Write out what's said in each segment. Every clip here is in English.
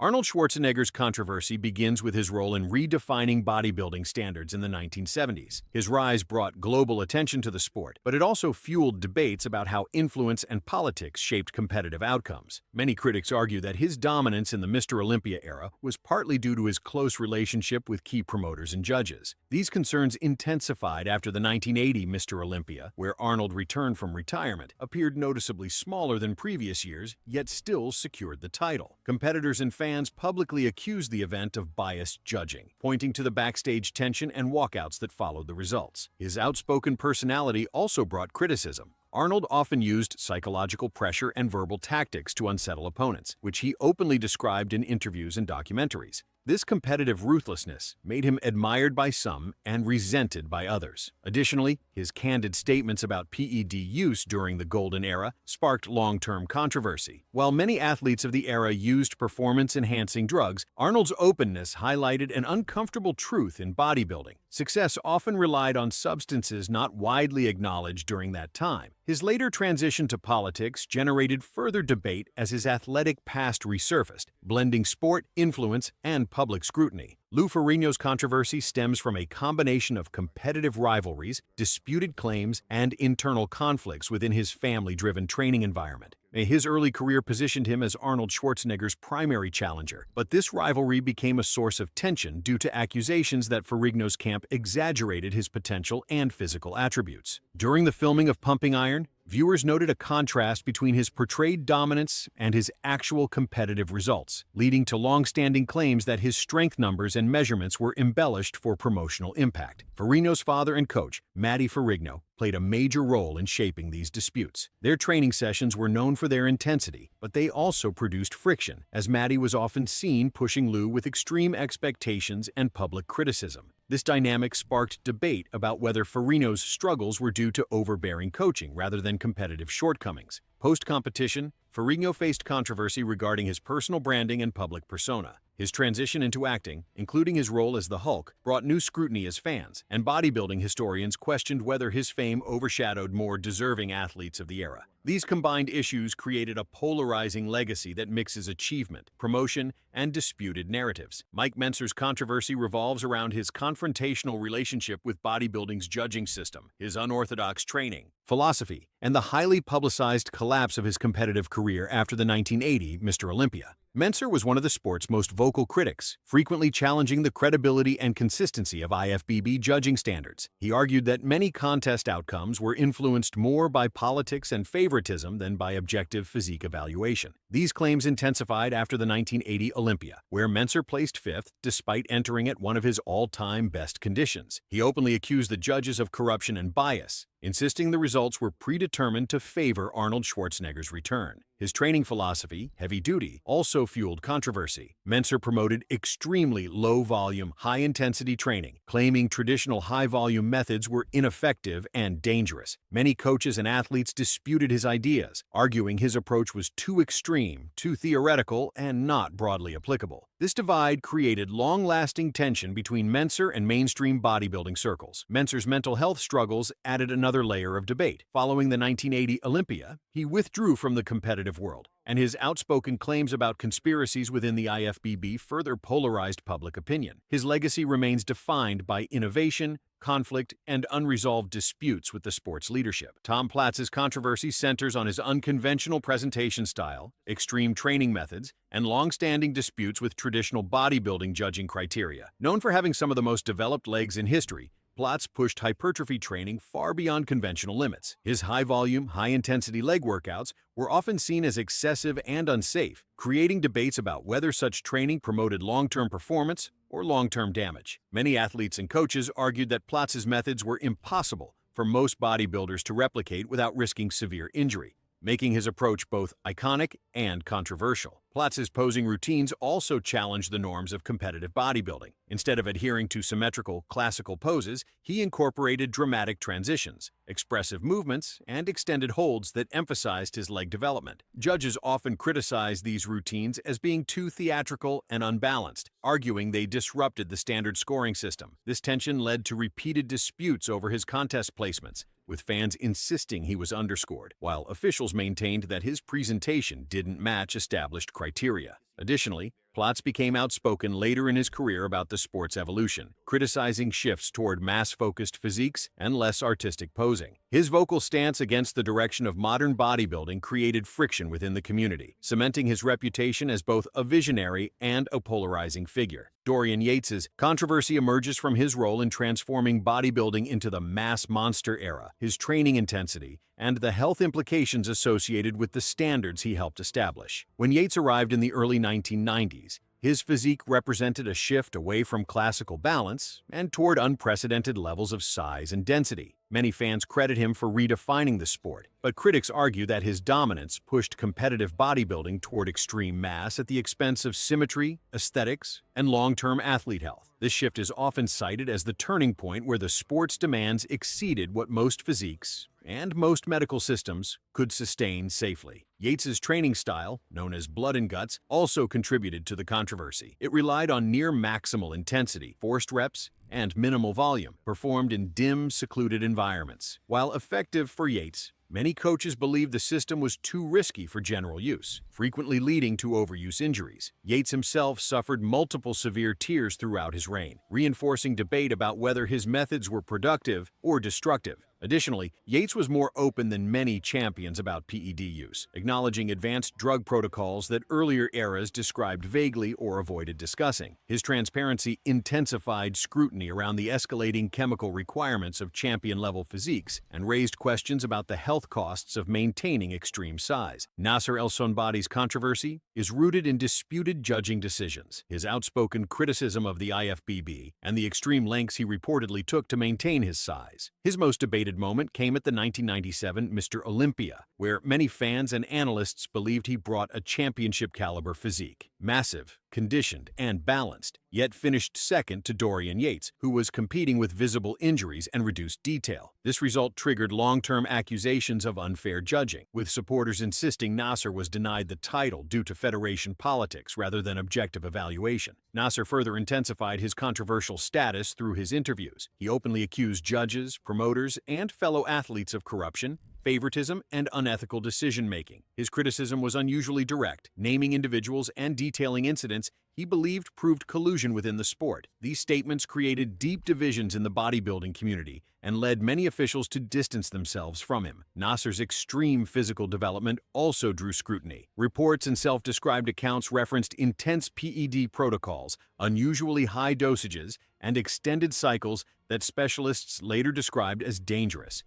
Arnold Schwarzenegger's controversy begins with his role in redefining bodybuilding standards in the 1970s. His rise brought global attention to the sport, but it also fueled debates about how influence and politics shaped competitive outcomes. Many critics argue that his dominance in the Mr. Olympia era was partly due to his close relationship with key promoters and judges. These concerns intensified after the 1980 Mr. Olympia, where Arnold returned from retirement, appeared noticeably smaller than previous years, yet still secured the title. Competitors and fans publicly accused the event of biased judging, pointing to the backstage tension and walkouts that followed the results. His outspoken personality also brought criticism. Arnold often used psychological pressure and verbal tactics to unsettle opponents, which he openly described in interviews and documentaries. This competitive ruthlessness made him admired by some and resented by others. Additionally, his candid statements about PED use during the Golden Era sparked long-term controversy. While many athletes of the era used performance-enhancing drugs, Arnold's openness highlighted an uncomfortable truth in bodybuilding. Success often relied on substances not widely acknowledged during that time. His later transition to politics generated further debate as his athletic past resurfaced, blending sport, influence, and public scrutiny. Ferrigno's controversy stems from a combination of competitive rivalries, disputed claims, and internal conflicts within his family-driven training environment. His early career positioned him as Arnold Schwarzenegger's primary challenger, but this rivalry became a source of tension due to accusations that Ferrigno's camp exaggerated his potential and physical attributes. During the filming of Pumping Iron, viewers noted a contrast between his portrayed dominance and his actual competitive results, leading to long-standing claims that his strength numbers and measurements were embellished for promotional impact. Ferrigno's father and coach, Matty Ferrigno, played a major role in shaping these disputes. Their training sessions were known for their intensity, but they also produced friction, as Matty was often seen pushing Lou with extreme expectations and public criticism. This dynamic sparked debate about whether Ferrigno's struggles were due to overbearing coaching rather than competitive shortcomings. Post-competition, Ferrigno faced controversy regarding his personal branding and public persona. His transition into acting, including his role as the Hulk, brought new scrutiny as fans, and bodybuilding historians questioned whether his fame overshadowed more deserving athletes of the era. These combined issues created a polarizing legacy that mixes achievement, promotion, and disputed narratives. Mike Mentzer's controversy revolves around his confrontational relationship with bodybuilding's judging system, his unorthodox training, philosophy, and the highly publicized collapse of his competitive career after the 1980 Mr. Olympia. Mentzer was one of the sport's most vocal critics, frequently challenging the credibility and consistency of IFBB judging standards. He argued that many contest outcomes were influenced more by politics and favoritism than by objective physique evaluation. These claims intensified after the 1980 Olympia, where Mentzer placed fifth despite entering at one of his all-time best conditions. He openly accused the judges of corruption and bias, insisting the results were predetermined to favor Arnold Schwarzenegger's return. His training philosophy, heavy duty, also fueled controversy. Mentzer promoted extremely low-volume, high-intensity training, claiming traditional high-volume methods were ineffective and dangerous. Many coaches and athletes disputed his ideas, arguing his approach was too extreme, too theoretical, and not broadly applicable. This divide created long-lasting tension between Mentzer and mainstream bodybuilding circles. Mentzer's mental health struggles added another layer of debate. Following the 1980 Olympia, he withdrew from the competitive world, and his outspoken claims about conspiracies within the IFBB further polarized public opinion. His legacy remains defined by innovation, conflict, and unresolved disputes with the sport's leadership. Tom Platz's controversy centers on his unconventional presentation style, extreme training methods, and long-standing disputes with traditional bodybuilding judging criteria. Known for having some of the most developed legs in history, Platz pushed hypertrophy training far beyond conventional limits. His high-volume, high-intensity leg workouts were often seen as excessive and unsafe, creating debates about whether such training promoted long-term performance or long-term damage. Many athletes and coaches argued that Platz's methods were impossible for most bodybuilders to replicate without risking severe injury, making his approach both iconic and controversial. Platz's posing routines also challenged the norms of competitive bodybuilding. Instead of adhering to symmetrical, classical poses, he incorporated dramatic transitions, expressive movements, and extended holds that emphasized his leg development. Judges often criticized these routines as being too theatrical and unbalanced, arguing they disrupted the standard scoring system. This tension led to repeated disputes over his contest placements, with fans insisting he was underscored, while officials maintained that his presentation didn't match established criteria. Additionally, Plotz became outspoken later in his career about the sport's evolution, criticizing shifts toward mass-focused physiques and less artistic posing. His vocal stance against the direction of modern bodybuilding created friction within the community, cementing his reputation as both a visionary and a polarizing figure. Dorian Yates's controversy emerges from his role in transforming bodybuilding into the mass monster era, his training intensity, and the health implications associated with the standards he helped establish. When Yates arrived in the early 1990s, his physique represented a shift away from classical balance and toward unprecedented levels of size and density. Many fans credit him for redefining the sport, but critics argue that his dominance pushed competitive bodybuilding toward extreme mass at the expense of symmetry, aesthetics, and long-term athlete health. This shift is often cited as the turning point where the sport's demands exceeded what most physiques and most medical systems could sustain safely. Yates's training style, known as blood and guts, also contributed to the controversy. It relied on near maximal intensity, forced reps, and minimal volume, performed in dim, secluded environments. While effective for Yates, many coaches believed the system was too risky for general use, frequently leading to overuse injuries. Yates himself suffered multiple severe tears throughout his reign, reinforcing debate about whether his methods were productive or destructive. Additionally, Yates was more open than many champions about PED use, acknowledging advanced drug protocols that earlier eras described vaguely or avoided discussing. His transparency intensified scrutiny around the escalating chemical requirements of champion-level physiques and raised questions about the health costs of maintaining extreme size. Nasser El Sonbati's controversy is rooted in disputed judging decisions, his outspoken criticism of the IFBB, and the extreme lengths he reportedly took to maintain his size. His most debated moment came at the 1997 Mr. Olympia, where many fans and analysts believed he brought a championship-caliber physique. Massive, conditioned, and balanced, yet finished second to Dorian Yates, who was competing with visible injuries and reduced detail. This result triggered long-term accusations of unfair judging, with supporters insisting Nasser was denied the title due to federation politics rather than objective evaluation. Nasser further intensified his controversial status through his interviews. He openly accused judges, promoters, and fellow athletes of corruption, favoritism, and unethical decision-making. His criticism was unusually direct, naming individuals and detailing incidents he believed proved collusion within the sport. These statements created deep divisions in the bodybuilding community and led many officials to distance themselves from him. Nasser's extreme physical development also drew scrutiny. Reports and self-described accounts referenced intense PED protocols, unusually high dosages, and extended cycles that specialists later described as dangerous.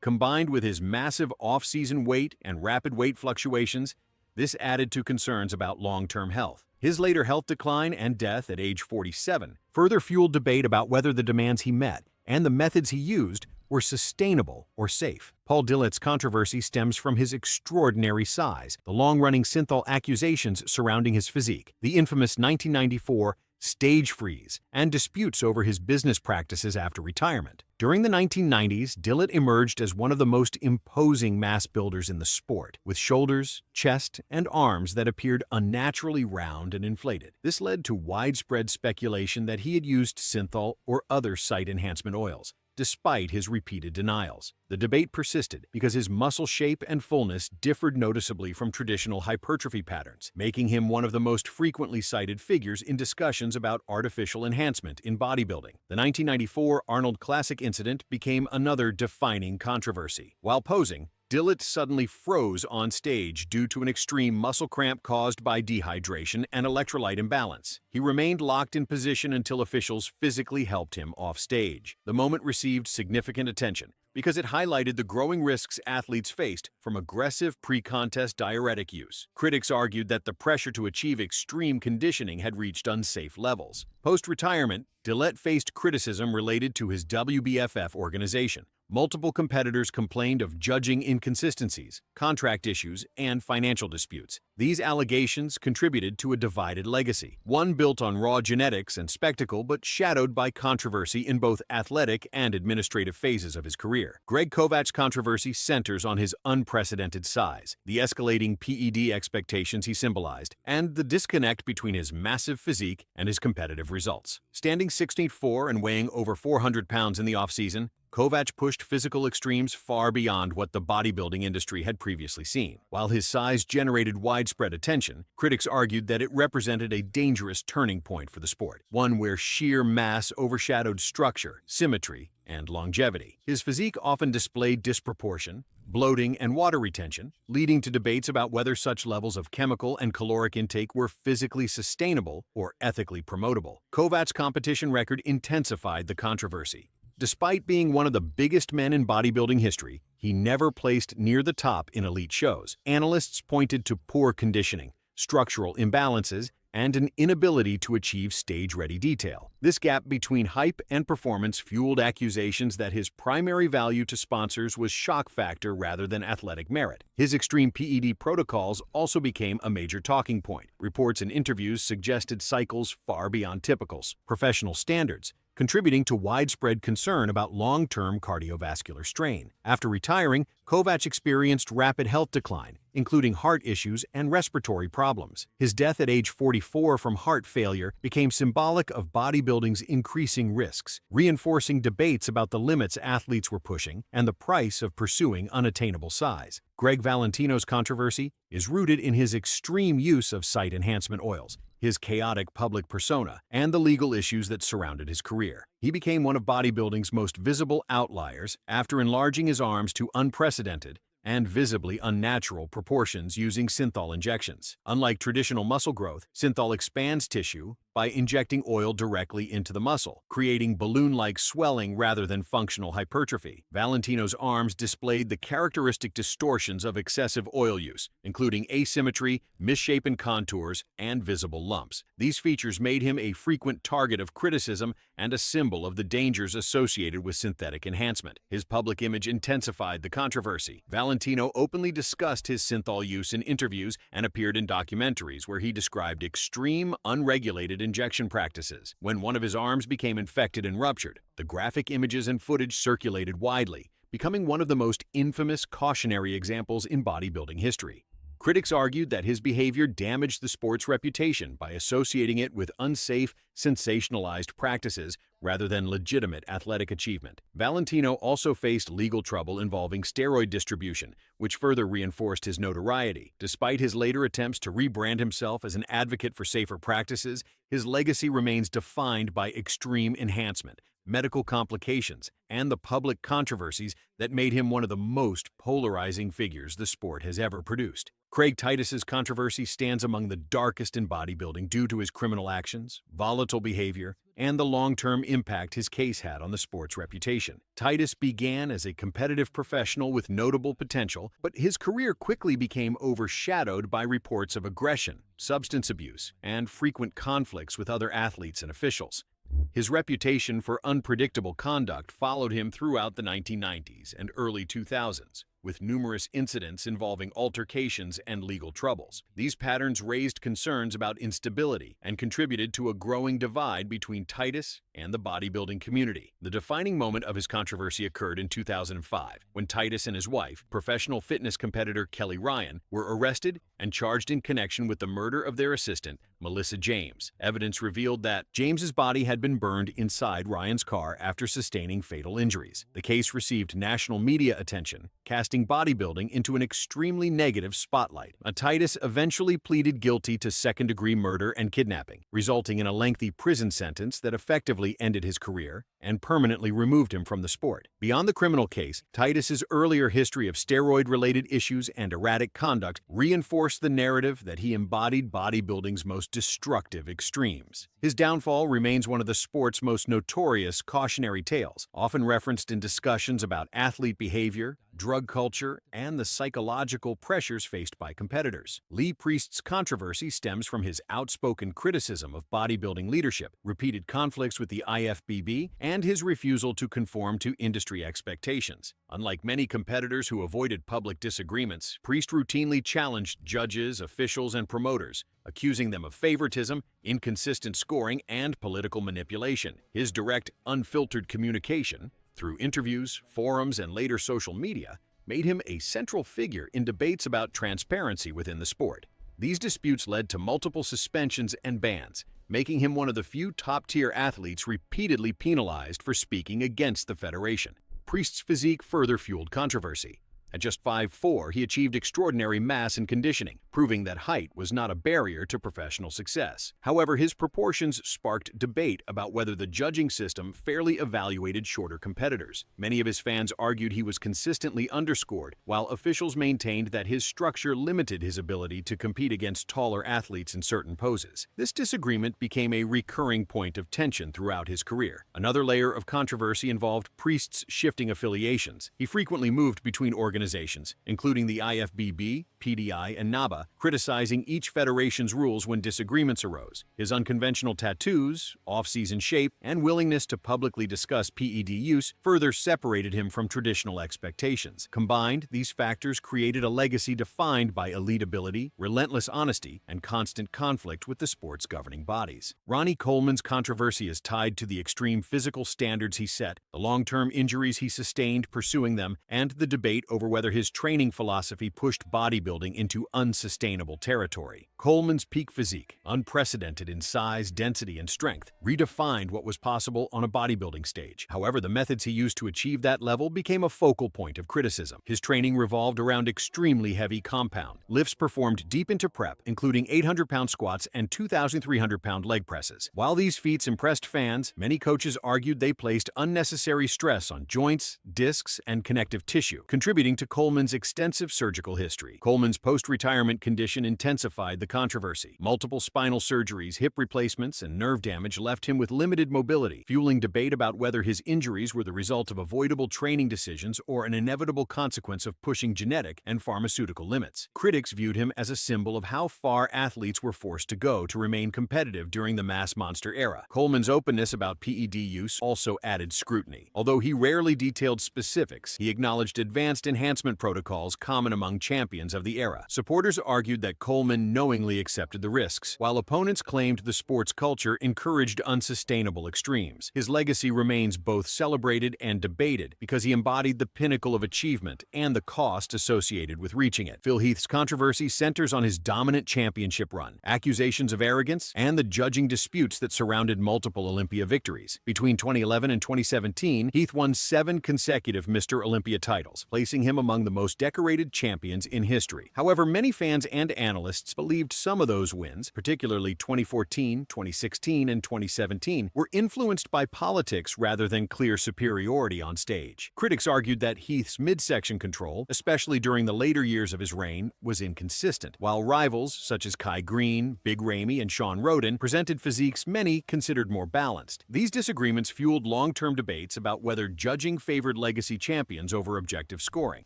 Combined with his massive off-season weight and rapid weight fluctuations, this added to concerns about long-term health. His later health decline and death at age 47 further fueled debate about whether the demands he met and the methods he used were sustainable or safe. Paul Dillet's controversy stems from his extraordinary size, the long-running synthol accusations surrounding his physique, the infamous 1994 stage freeze, and disputes over his business practices after retirement. During the 1990s, Dillett emerged as one of the most imposing mass builders in the sport, with shoulders, chest, and arms that appeared unnaturally round and inflated. This led to widespread speculation that he had used synthol or other site enhancement oils, despite his repeated denials. The debate persisted because his muscle shape and fullness differed noticeably from traditional hypertrophy patterns, making him one of the most frequently cited figures in discussions about artificial enhancement in bodybuilding. The 1994 Arnold Classic incident became another defining controversy. While posing, Dillett suddenly froze on stage due to an extreme muscle cramp caused by dehydration and electrolyte imbalance. He remained locked in position until officials physically helped him off stage. The moment received significant attention because it highlighted the growing risks athletes faced from aggressive pre-contest diuretic use. Critics argued that the pressure to achieve extreme conditioning had reached unsafe levels. Post-retirement, Dillett faced criticism related to his WBFF organization. Multiple competitors complained of judging inconsistencies, contract issues, and financial disputes. These allegations contributed to a divided legacy, one built on raw genetics and spectacle but shadowed by controversy in both athletic and administrative phases of his career. Greg Kovach's controversy centers on his unprecedented size, the escalating PED expectations he symbolized, and the disconnect between his massive physique and his competitive results. Standing 6'4" and weighing over 400 pounds in the offseason, Kovach pushed physical extremes far beyond what the bodybuilding industry had previously seen. While his size generated widespread widespread attention, critics argued that it represented a dangerous turning point for the sport, one where sheer mass overshadowed structure, symmetry, and longevity. His physique often displayed disproportion, bloating, and water retention, leading to debates about whether such levels of chemical and caloric intake were physically sustainable or ethically promotable. Kovacs' competition record intensified the controversy. Despite being one of the biggest men in bodybuilding history, he never placed near the top in elite shows. Analysts pointed to poor conditioning, structural imbalances, and an inability to achieve stage-ready detail. This gap between hype and performance fueled accusations that his primary value to sponsors was shock factor rather than athletic merit. His extreme PED protocols also became a major talking point. Reports and interviews suggested cycles far beyond typicals, professional standards, contributing to widespread concern about long-term cardiovascular strain. After retiring, Kovacs experienced rapid health decline, including heart issues and respiratory problems. His death at age 44 from heart failure became symbolic of bodybuilding's increasing risks, reinforcing debates about the limits athletes were pushing and the price of pursuing unattainable size. Greg Valentino's controversy is rooted in his extreme use of site enhancement oils, his chaotic public persona, and the legal issues that surrounded his career. He became one of bodybuilding's most visible outliers after enlarging his arms to unprecedented and visibly unnatural proportions using synthol injections. Unlike traditional muscle growth, synthol expands tissue by injecting oil directly into the muscle, creating balloon-like swelling rather than functional hypertrophy. Valentino's arms displayed the characteristic distortions of excessive oil use, including asymmetry, misshapen contours, and visible lumps. These features made him a frequent target of criticism and a symbol of the dangers associated with synthetic enhancement. His public image intensified the controversy. Valentino openly discussed his synthol use in interviews and appeared in documentaries where he described extreme, unregulated injection practices. When one of his arms became infected and ruptured, the graphic images and footage circulated widely, becoming one of the most infamous cautionary examples in bodybuilding history. Critics argued that his behavior damaged the sport's reputation by associating it with unsafe, sensationalized practices rather than legitimate athletic achievement. Valentino also faced legal trouble involving steroid distribution, which further reinforced his notoriety. Despite his later attempts to rebrand himself as an advocate for safer practices, his legacy remains defined by extreme enhancement, medical complications, and the public controversies that made him one of the most polarizing figures the sport has ever produced. Craig Titus's controversy stands among the darkest in bodybuilding due to his criminal actions, volatile behavior, and the long-term impact his case had on the sport's reputation. Titus began as a competitive professional with notable potential, but his career quickly became overshadowed by reports of aggression, substance abuse, and frequent conflicts with other athletes and officials. His reputation for unpredictable conduct followed him throughout the 1990s and early 2000s, with numerous incidents involving altercations and legal troubles. These patterns raised concerns about instability and contributed to a growing divide between Titus and the bodybuilding community. The defining moment of his controversy occurred in 2005, when Titus and his wife, professional fitness competitor Kelly Ryan, were arrested and charged in connection with the murder of their assistant, Melissa James. Evidence revealed that James's body had been burned inside Ryan's car after sustaining fatal injuries. The case received national media attention, casting bodybuilding into an extremely negative spotlight. Titus eventually pleaded guilty to second-degree murder and kidnapping, resulting in a lengthy prison sentence that effectively ended his career and permanently removed him from the sport. Beyond the criminal case, Titus's earlier history of steroid-related issues and erratic conduct reinforced the narrative that he embodied bodybuilding's most destructive extremes. His downfall remains one of the sport's most notorious cautionary tales, often referenced in discussions about athlete behavior, drug culture, and the psychological pressures faced by competitors. Lee Priest's controversy stems from his outspoken criticism of bodybuilding leadership, repeated conflicts with the IFBB, and his refusal to conform to industry expectations. Unlike many competitors who avoided public disagreements, Priest routinely challenged judges, officials, and promoters, accusing them of favoritism, inconsistent scoring, and political manipulation. His direct, unfiltered communication, through interviews, forums, and later social media, made him a central figure in debates about transparency within the sport. These disputes led to multiple suspensions and bans, making him one of the few top-tier athletes repeatedly penalized for speaking against the federation. Priest's physique further fueled controversy. At just 5'4", he achieved extraordinary mass and conditioning, proving that height was not a barrier to professional success. However, his proportions sparked debate about whether the judging system fairly evaluated shorter competitors. Many of his fans argued he was consistently underscored, while officials maintained that his structure limited his ability to compete against taller athletes in certain poses. This disagreement became a recurring point of tension throughout his career. Another layer of controversy involved Priest's shifting affiliations. He frequently moved between organizations, including the IFBB, PDI, and NABA, criticizing each federation's rules when disagreements arose. His unconventional tattoos, off-season shape, and willingness to publicly discuss PED use further separated him from traditional expectations. Combined, these factors created a legacy defined by elite ability, relentless honesty, and constant conflict with the sport's governing bodies. Ronnie Coleman's controversy is tied to the extreme physical standards he set, the long-term injuries he sustained pursuing them, and the debate over whether his training philosophy pushed bodybuilding into unsustainable territory. Coleman's peak physique, unprecedented in size, density, and strength, redefined what was possible on a bodybuilding stage. However, the methods he used to achieve that level became a focal point of criticism. His training revolved around extremely heavy compound lifts performed deep into prep, including 800-pound squats and 2,300-pound leg presses. While these feats impressed fans, many coaches argued they placed unnecessary stress on joints, discs, and connective tissue, contributing to Coleman's extensive surgical history. Coleman's post-retirement condition intensified the controversy. Multiple spinal surgeries, hip replacements, and nerve damage left him with limited mobility, fueling debate about whether his injuries were the result of avoidable training decisions or an inevitable consequence of pushing genetic and pharmaceutical limits. Critics viewed him as a symbol of how far athletes were forced to go to remain competitive during the mass monster era. Coleman's openness about PED use also added scrutiny. Although he rarely detailed specifics, he acknowledged advanced enhancement protocols common among champions of the era. Supporters argued that Coleman knowingly accepted the risks, while opponents claimed the sport's culture encouraged unsustainable extremes. His legacy remains both celebrated and debated because he embodied the pinnacle of achievement and the cost associated with reaching it. Phil Heath's controversy centers on his dominant championship run, accusations of arrogance, and the judging disputes that surrounded multiple Olympia victories. Between 2011 and 2017, Heath won 7 consecutive Mr. Olympia titles, placing him among the most decorated champions in history. However, many fans and analysts believed some of those wins, particularly 2014, 2016, and 2017, were influenced by politics rather than clear superiority on stage. Critics argued that Heath's midsection control, especially during the later years of his reign, was inconsistent, while rivals such as Kai Greene, Big Ramey, and Sean Roden presented physiques many considered more balanced. These disagreements fueled long-term debates about whether judging favored legacy champions over objective scoring.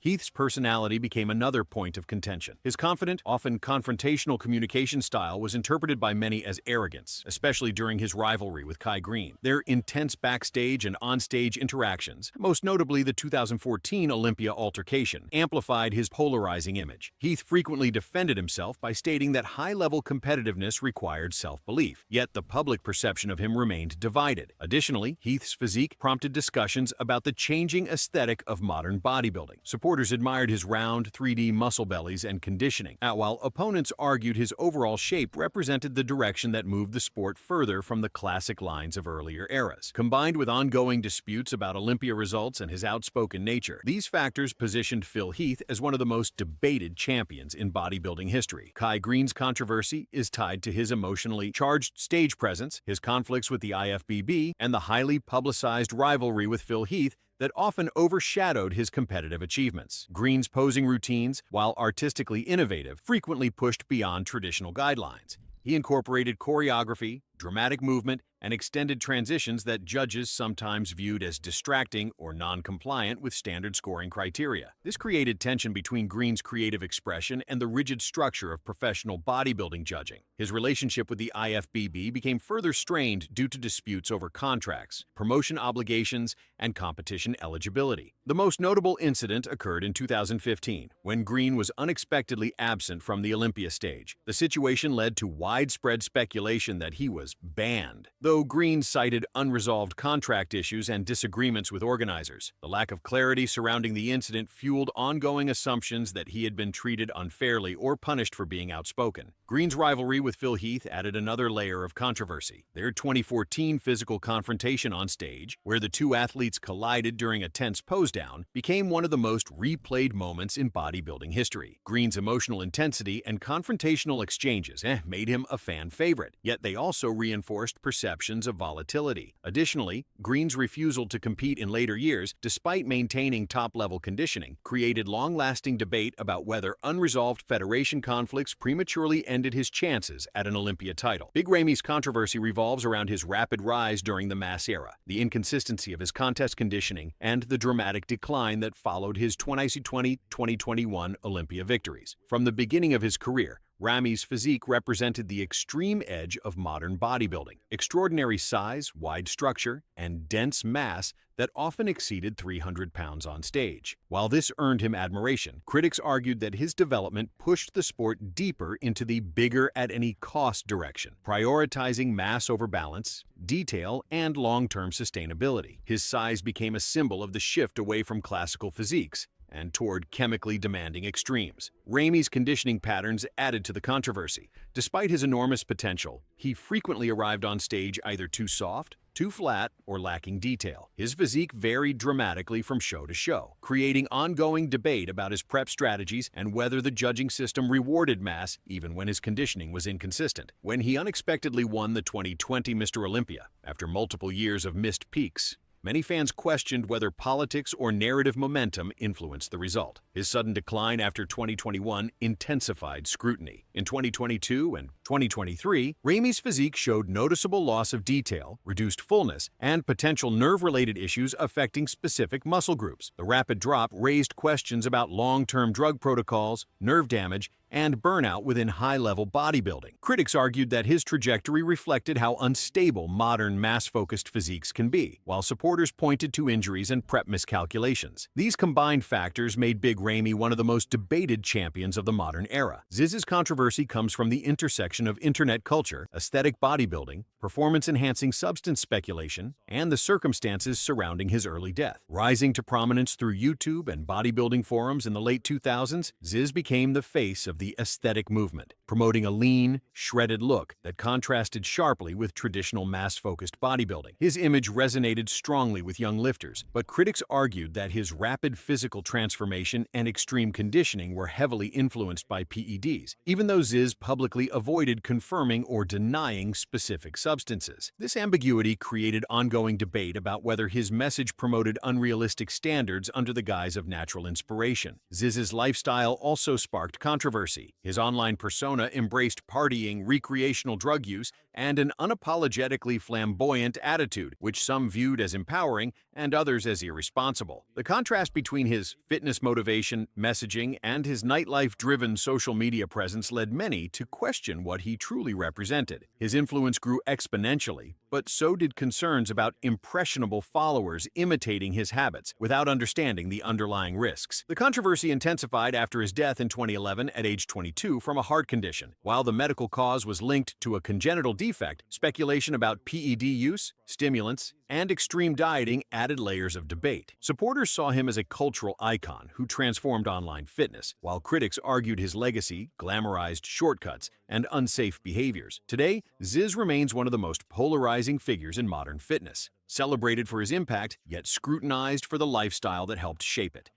Heath's personality became another point of contention. His confident, often confrontational communication style was interpreted by many as arrogance, especially during his rivalry with Kai Greene. Their intense backstage and onstage interactions, most notably the 2014 Olympia altercation, amplified his polarizing image. Heath frequently defended himself by stating that high-level competitiveness required self-belief, yet the public perception of him remained divided. Additionally, Heath's physique prompted discussions about the changing aesthetic of modern bodybuilding. Supporters admired his round, 3D muscle bellies and conditioning, while opponents argued his overall shape represented the direction that moved the sport further from the classic lines of earlier eras. Combined with ongoing disputes about Olympia results and his outspoken nature, these factors positioned Phil Heath as one of the most debated champions in bodybuilding history. Kai Greene's controversy is tied to his emotionally charged stage presence, his conflicts with the IFBB, and the highly publicized rivalry with Phil Heath that often overshadowed his competitive achievements. Greene's posing routines, while artistically innovative, frequently pushed beyond traditional guidelines. He incorporated choreography, dramatic movement, and extended transitions that judges sometimes viewed as distracting or non-compliant with standard scoring criteria. This created tension between Greene's creative expression and the rigid structure of professional bodybuilding judging. His relationship with the IFBB became further strained due to disputes over contracts, promotion obligations, and competition eligibility. The most notable incident occurred in 2015, when Greene was unexpectedly absent from the Olympia stage. The situation led to widespread speculation that he was was banned, though Green cited unresolved contract issues and disagreements with organizers. The lack of clarity surrounding the incident fueled ongoing assumptions that he had been treated unfairly or punished for being outspoken. Green's rivalry with Phil Heath added another layer of controversy. Their 2014 physical confrontation on stage, where the two athletes collided during a tense pose-down, became one of the most replayed moments in bodybuilding history. Green's emotional intensity and confrontational exchanges made him a fan favorite, yet they also reinforced perceptions of volatility. Additionally, Green's refusal to compete in later years, despite maintaining top-level conditioning, created long-lasting debate about whether unresolved federation conflicts prematurely ended his chances at an Olympia title. Big Ramey's controversy revolves around his rapid rise during the mass era, the inconsistency of his contest conditioning, and the dramatic decline that followed his 2020-2021 Olympia victories. From the beginning of his career, Ramey's physique represented the extreme edge of modern bodybuilding. Extraordinary size, wide structure, and dense mass that often exceeded 300 pounds on stage. While this earned him admiration, critics argued that his development pushed the sport deeper into the bigger-at-any-cost direction, prioritizing mass over balance, detail, and long-term sustainability. His size became a symbol of the shift away from classical physiques and toward chemically demanding extremes. Ramey's conditioning patterns added to the controversy. Despite his enormous potential, he frequently arrived on stage either too soft, too flat, or lacking detail. His physique varied dramatically from show to show, creating ongoing debate about his prep strategies and whether the judging system rewarded mass even when his conditioning was inconsistent. When he unexpectedly won the 2020 Mr. Olympia, after multiple years of missed peaks, many fans questioned whether politics or narrative momentum influenced the result. His sudden decline after 2021 intensified scrutiny. In 2022 and 2023, Ramey's physique showed noticeable loss of detail, reduced fullness, and potential nerve-related issues affecting specific muscle groups. The rapid drop raised questions about long-term drug protocols, nerve damage, and burnout within high-level bodybuilding. Critics argued that his trajectory reflected how unstable modern mass-focused physiques can be, while supporters pointed to injuries and prep miscalculations. These combined factors made Big Ramey one of the most debated champions of the modern era. Zyzz's controversy comes from the intersection of internet culture, aesthetic bodybuilding, performance-enhancing substance speculation, and the circumstances surrounding his early death. Rising to prominence through YouTube and bodybuilding forums in the late 2000s, Zyzz became the face of the aesthetic movement, promoting a lean, shredded look that contrasted sharply with traditional mass-focused bodybuilding. His image resonated strongly with young lifters, but critics argued that his rapid physical transformation and extreme conditioning were heavily influenced by PEDs, even though Zyzz publicly avoided confirming or denying specific substances. This ambiguity created ongoing debate about whether his message promoted unrealistic standards under the guise of natural inspiration. Zyzz's lifestyle also sparked controversy. His online persona embraced partying, recreational drug use, and an unapologetically flamboyant attitude, which some viewed as empowering and others as irresponsible. The contrast between his fitness motivation, messaging, and his nightlife-driven social media presence led many to question what he truly represented. His influence grew exponentially, but so did concerns about impressionable followers imitating his habits without understanding the underlying risks. The controversy intensified after his death in 2011 at age 22 from a heart condition. While the medical cause was linked to a congenital defect, speculation about PED use, stimulants, and extreme dieting added layers of debate. Supporters saw him as a cultural icon who transformed online fitness, while critics argued his legacy, glamorized shortcuts, and unsafe behaviors. Today, Zyzz remains one of the most polarizing figures in modern fitness, celebrated for his impact, yet scrutinized for the lifestyle that helped shape it.